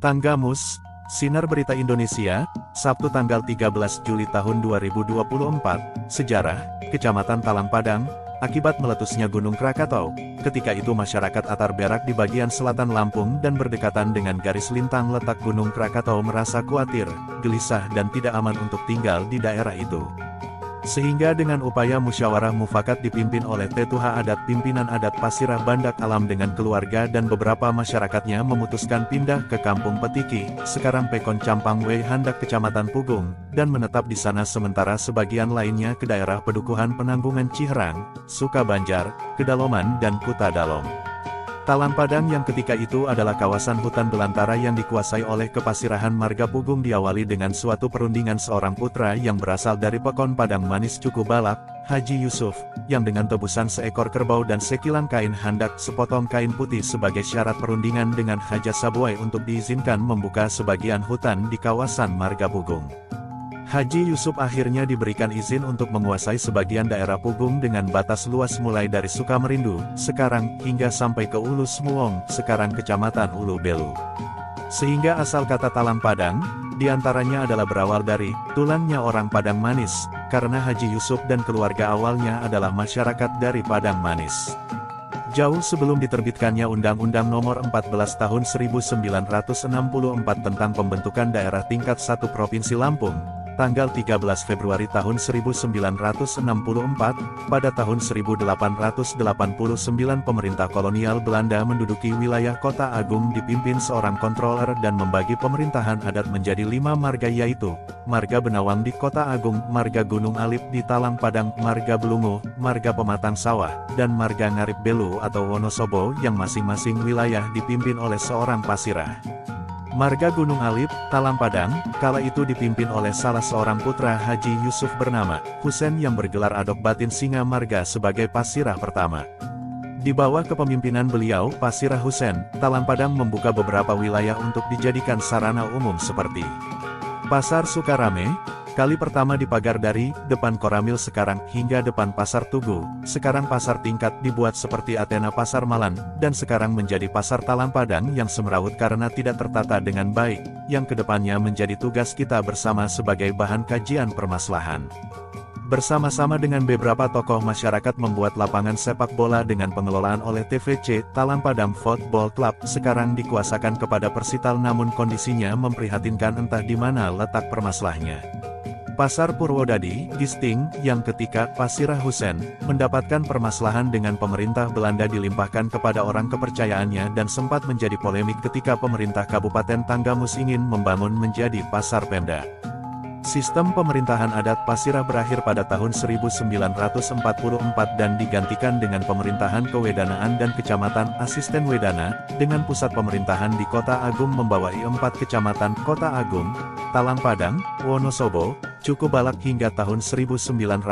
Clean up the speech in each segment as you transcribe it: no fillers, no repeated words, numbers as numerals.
Tanggamus, Sinar Berita Indonesia, Sabtu tanggal 13 Juli tahun 2024, Sejarah, Kecamatan Talang Padang, akibat meletusnya Gunung Krakatau. Ketika itu masyarakat Atar Berak di bagian selatan Lampung dan berdekatan dengan garis lintang letak Gunung Krakatau merasa khawatir, gelisah dan tidak aman untuk tinggal di daerah itu. Sehingga dengan upaya musyawarah mufakat dipimpin oleh Tetuha Adat pimpinan adat Pasirah Bandak Alam dengan keluarga dan beberapa masyarakatnya memutuskan pindah ke Kampung Petiki, sekarang Pekon Campang Wei Handak Kecamatan Pugung, dan menetap di sana sementara sebagian lainnya ke daerah Pedukuhan Penanggungan Ciherang, Sukabanjar, Kedaloman dan Kuta Dalom. Talang Padang yang ketika itu adalah kawasan hutan belantara yang dikuasai oleh Kepasirahan Marga Pugung diawali dengan suatu perundingan seorang putra yang berasal dari Pekon Padang Manis Cuku Balak, Haji Yusuf, yang dengan tebusan seekor kerbau dan sekilan kain handak sepotong kain putih sebagai syarat perundingan dengan Haja Sabuai untuk diizinkan membuka sebagian hutan di kawasan Marga Pugung. Haji Yusuf akhirnya diberikan izin untuk menguasai sebagian daerah Pugung dengan batas luas mulai dari Sukamerindu, sekarang, hingga sampai ke Ulu Smuong, sekarang Kecamatan Ulu Belu. Sehingga asal kata Talang Padang, diantaranya adalah berawal dari, tulangnya orang Padang Manis, karena Haji Yusuf dan keluarga awalnya adalah masyarakat dari Padang Manis. Jauh sebelum diterbitkannya Undang-Undang Nomor 14 Tahun 1964 tentang pembentukan daerah tingkat 1 Provinsi Lampung, tanggal 13 Februari tahun 1964, pada tahun 1889 pemerintah kolonial Belanda menduduki wilayah Kota Agung dipimpin seorang controller dan membagi pemerintahan adat menjadi 5 marga yaitu, Marga Benawang di Kota Agung, Marga Gunung Alip di Talang Padang, Marga Belungu, Marga Pematang Sawah, dan Marga Ngarip Belu atau Wonosobo yang masing-masing wilayah dipimpin oleh seorang pasirah. Marga Gunung Alip, Talang Padang, kala itu dipimpin oleh salah seorang putra Haji Yusuf bernama Husen yang bergelar Adok Batin Singa Marga sebagai pasirah pertama. Di bawah kepemimpinan beliau, Pasirah Husen, Talang Padang membuka beberapa wilayah untuk dijadikan sarana umum seperti Pasar Sukarame, kali pertama dipagar dari depan Koramil sekarang hingga depan Pasar Tugu, sekarang pasar tingkat dibuat seperti Athena Pasar Malan, dan sekarang menjadi Pasar Talang Padang yang semrawut karena tidak tertata dengan baik, yang kedepannya menjadi tugas kita bersama sebagai bahan kajian permasalahan. Bersama-sama dengan beberapa tokoh masyarakat membuat lapangan sepak bola dengan pengelolaan oleh TVC, Talang Padang Football Club, sekarang dikuasakan kepada Persital namun kondisinya memprihatinkan entah di mana letak permasalahannya. Pasar Purwodadi, Gisting, yang ketika Pasirah Husen mendapatkan permasalahan dengan pemerintah Belanda dilimpahkan kepada orang kepercayaannya dan sempat menjadi polemik ketika pemerintah Kabupaten Tanggamus ingin membangun menjadi Pasar Pemda. Sistem pemerintahan adat Pasirah berakhir pada tahun 1944 dan digantikan dengan pemerintahan kewedanaan dan kecamatan asisten wedana, dengan pusat pemerintahan di Kota Agung membawahi 4 kecamatan Kota Agung, Talang Padang, Wonosobo, Cuku Balak hingga tahun 1953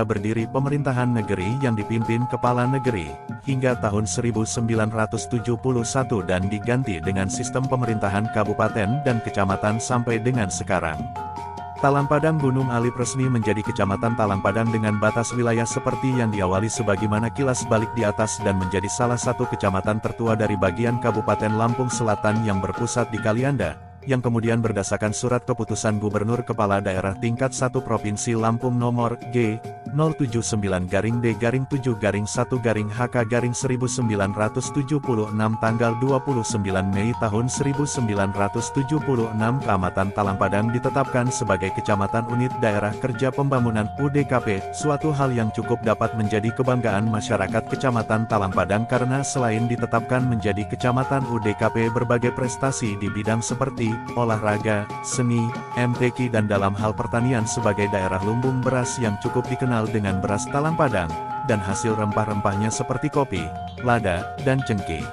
berdiri pemerintahan negeri yang dipimpin kepala negeri, hingga tahun 1971 dan diganti dengan sistem pemerintahan kabupaten dan kecamatan sampai dengan sekarang. Talang Padang Gunung Alip resmi menjadi Kecamatan Talang Padang dengan batas wilayah seperti yang diawali sebagaimana kilas balik di atas dan menjadi salah satu kecamatan tertua dari bagian Kabupaten Lampung Selatan yang berpusat di Kalianda, yang kemudian berdasarkan surat keputusan Gubernur Kepala Daerah Tingkat 1 Provinsi Lampung nomor G079-1-1-HK-1976 tanggal 29 Mei tahun 1976 Kecamatan Talang Padang ditetapkan sebagai Kecamatan Unit Daerah Kerja Pembangunan UDKP, suatu hal yang cukup dapat menjadi kebanggaan masyarakat Kecamatan Talang Padang karena selain ditetapkan menjadi Kecamatan UDKP berbagai prestasi di bidang seperti olahraga, seni, MTQ dan dalam hal pertanian sebagai daerah lumbung beras yang cukup dikenal dengan beras Talang Padang, dan hasil rempah-rempahnya seperti kopi, lada, dan cengkeh.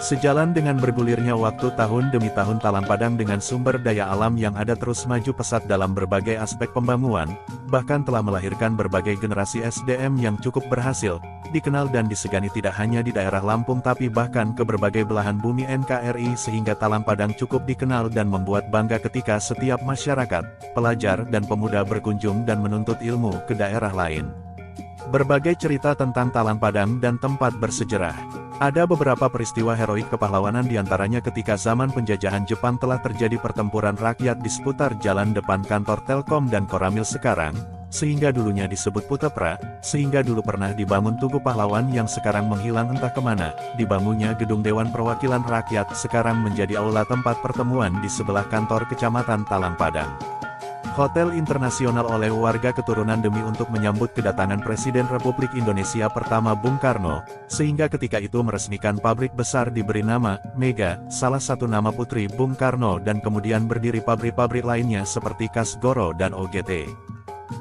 Sejalan dengan bergulirnya waktu tahun demi tahun Talang Padang dengan sumber daya alam yang ada terus maju pesat dalam berbagai aspek pembangunan, bahkan telah melahirkan berbagai generasi SDM yang cukup berhasil, dikenal dan disegani tidak hanya di daerah Lampung tapi bahkan ke berbagai belahan bumi NKRI sehingga Talang Padang cukup dikenal dan membuat bangga ketika setiap masyarakat, pelajar dan pemuda berkunjung dan menuntut ilmu ke daerah lain. Berbagai cerita tentang Talang Padang dan tempat bersejarah. Ada beberapa peristiwa heroik kepahlawanan diantaranya ketika zaman penjajahan Jepang telah terjadi pertempuran rakyat di seputar jalan depan kantor Telkom dan Koramil sekarang, sehingga dulunya disebut Putepra, sehingga dulu pernah dibangun Tugu Pahlawan yang sekarang menghilang entah kemana. Dibangunnya Gedung Dewan Perwakilan Rakyat sekarang menjadi aula tempat pertemuan di sebelah kantor Kecamatan Talang Padang. Hotel internasional oleh warga keturunan demi untuk menyambut kedatangan Presiden Republik Indonesia pertama Bung Karno, sehingga ketika itu meresmikan pabrik besar diberi nama Mega, salah satu nama putri Bung Karno, dan kemudian berdiri pabrik-pabrik lainnya seperti Kasgoro dan OGT.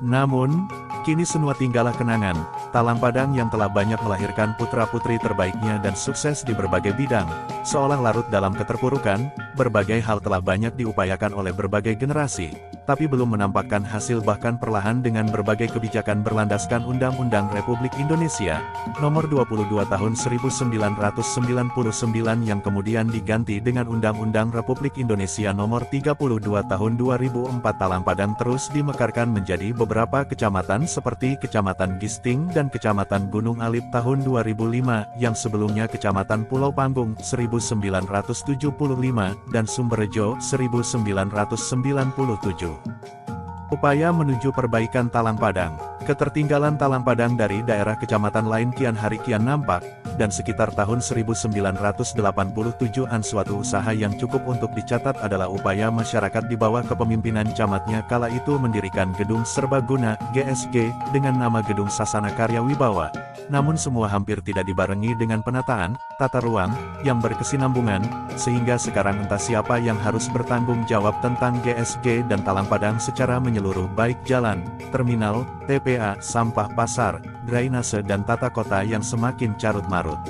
Namun, kini semua tinggallah kenangan. Talang Padang yang telah banyak melahirkan putra-putri terbaiknya dan sukses di berbagai bidang, seolah larut dalam keterpurukan. Berbagai hal telah banyak diupayakan oleh berbagai generasi, tapi belum menampakkan hasil, bahkan perlahan dengan berbagai kebijakan berlandaskan Undang-Undang Republik Indonesia Nomor 22 Tahun 1999 yang kemudian diganti dengan Undang-Undang Republik Indonesia Nomor 32 Tahun 2004. Talang Padang terus dimekarkan menjadi beberapa kecamatan seperti Kecamatan Gisting dan Kecamatan Gunung Alip tahun 2005, yang sebelumnya Kecamatan Pulau Panggung 1975, dan Sumberjo 1997. Upaya menuju perbaikan Talang Padang. Ketertinggalan Talang Padang dari daerah kecamatan lain kian hari kian nampak, dan sekitar tahun 1987-an suatu usaha yang cukup untuk dicatat adalah upaya masyarakat di bawah kepemimpinan camatnya kala itu mendirikan Gedung Serbaguna (GSG) dengan nama Gedung Sasana Karya Wibawa. Namun semua hampir tidak dibarengi dengan penataan, tata ruang, yang berkesinambungan, sehingga sekarang entah siapa yang harus bertanggung jawab tentang GSG dan Talang Padang secara menyeluruh, baik jalan, terminal, TPA, sampah pasar, drainase dan tata kota yang semakin carut-marut.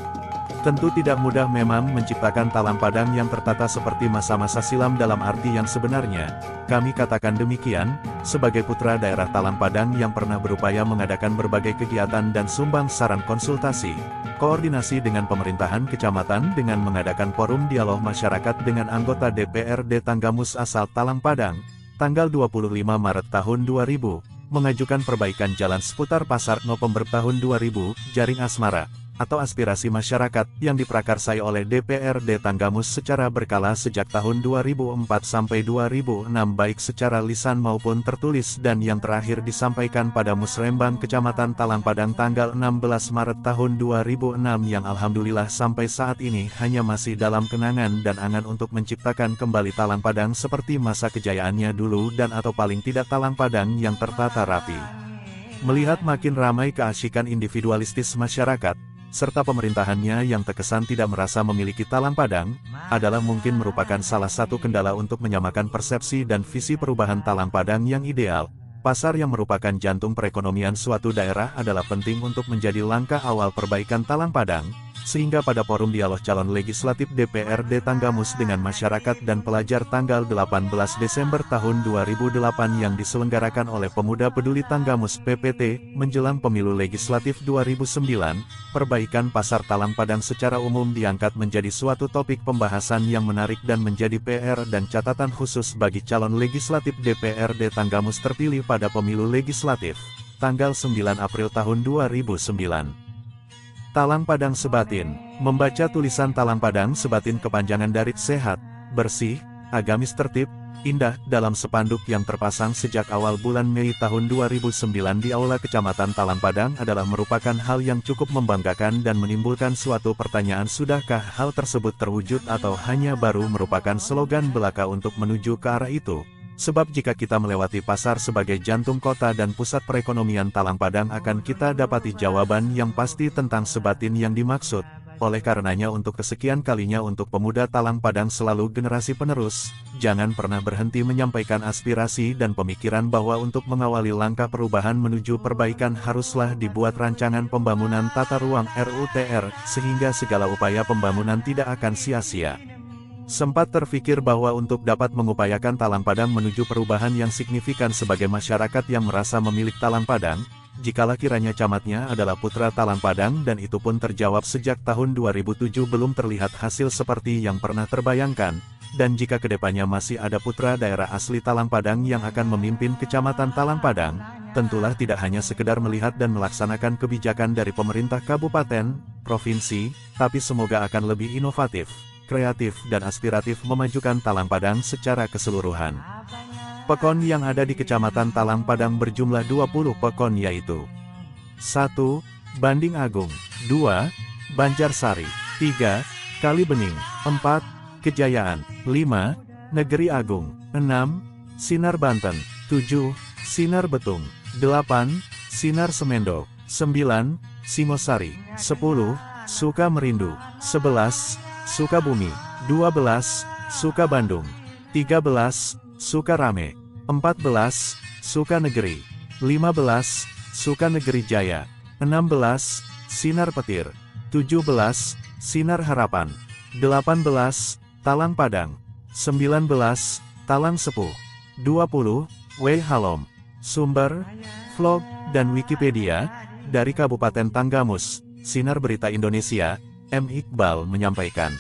Tentu tidak mudah memang menciptakan Talang Padang yang tertata seperti masa-masa silam dalam arti yang sebenarnya. Kami katakan demikian, sebagai putra daerah Talang Padang yang pernah berupaya mengadakan berbagai kegiatan dan sumbang saran konsultasi, koordinasi dengan pemerintahan kecamatan dengan mengadakan forum dialog masyarakat dengan anggota DPRD Tanggamus asal Talang Padang, tanggal 25 Maret tahun 2000, mengajukan perbaikan jalan seputar Pasar November tahun 2000, Jaring Asmara, atau aspirasi masyarakat yang diprakarsai oleh DPRD Tanggamus secara berkala sejak tahun 2004 sampai 2006 baik secara lisan maupun tertulis, dan yang terakhir disampaikan pada Musrembang Kecamatan Talang Padang tanggal 16 Maret tahun 2006 yang alhamdulillah sampai saat ini hanya masih dalam kenangan dan angan untuk menciptakan kembali Talang Padang seperti masa kejayaannya dulu, dan atau paling tidak Talang Padang yang tertata rapi. Melihat makin ramai keasyikan individualistis masyarakat, serta pemerintahannya yang terkesan tidak merasa memiliki Talang Padang, adalah mungkin merupakan salah satu kendala untuk menyamakan persepsi dan visi perubahan Talang Padang yang ideal. Pasar yang merupakan jantung perekonomian suatu daerah adalah penting untuk menjadi langkah awal perbaikan Talang Padang, sehingga pada forum dialog calon legislatif DPRD Tanggamus dengan masyarakat dan pelajar tanggal 18 Desember tahun 2008 yang diselenggarakan oleh Pemuda Peduli Tanggamus PPT, menjelang pemilu legislatif 2009, perbaikan pasar Talang Padang secara umum diangkat menjadi suatu topik pembahasan yang menarik dan menjadi PR dan catatan khusus bagi calon legislatif DPRD Tanggamus terpilih pada pemilu legislatif, tanggal 9 April tahun 2009. Talang Padang Sebatin. Membaca tulisan Talang Padang Sebatin kepanjangan dari sehat, bersih, agamis, tertib, indah dalam spanduk yang terpasang sejak awal bulan Mei tahun 2009 di Aula Kecamatan Talang Padang adalah merupakan hal yang cukup membanggakan dan menimbulkan suatu pertanyaan, sudahkah hal tersebut terwujud atau hanya baru merupakan slogan belaka untuk menuju ke arah itu? Sebab jika kita melewati pasar sebagai jantung kota dan pusat perekonomian Talang Padang akan kita dapati jawaban yang pasti tentang Sebatin yang dimaksud. Oleh karenanya untuk kesekian kalinya untuk pemuda Talang Padang selalu generasi penerus, jangan pernah berhenti menyampaikan aspirasi dan pemikiran bahwa untuk mengawali langkah perubahan menuju perbaikan haruslah dibuat rancangan pembangunan tata ruang RUTR, sehingga segala upaya pembangunan tidak akan sia-sia. Sempat terfikir bahwa untuk dapat mengupayakan Talang Padang menuju perubahan yang signifikan sebagai masyarakat yang merasa memiliki Talang Padang, jikalau kiranya camatnya adalah putra Talang Padang, dan itu pun terjawab sejak tahun 2007 belum terlihat hasil seperti yang pernah terbayangkan, dan jika kedepannya masih ada putra daerah asli Talang Padang yang akan memimpin Kecamatan Talang Padang, tentulah tidak hanya sekedar melihat dan melaksanakan kebijakan dari pemerintah kabupaten, provinsi, tapi semoga akan lebih inovatif, kreatif dan aspiratif memajukan Talang Padang secara keseluruhan. Pekon yang ada di Kecamatan Talang Padang berjumlah 20 pekon yaitu 1. Banding Agung 2. Banjarsari 3. Kalibening 4. Kejayaan 5. Negeri Agung 6. Sinar Banten 7. Sinar Betung 8. Sinar Semendo 9. Singosari 10. Sukamerindu 11. Sukabumi 12. Sukabandung 13. Sukarame 14. Sukanegeri 15. Sukanegeri Jaya 16. Sinar Petir 17. Sinar Harapan 18. Talang Padang 19. Talang Sepuh 20. Halom. Sumber, vlog, dan Wikipedia, dari Kabupaten Tanggamus, Sinar Berita Indonesia, M. Iqbal menyampaikan.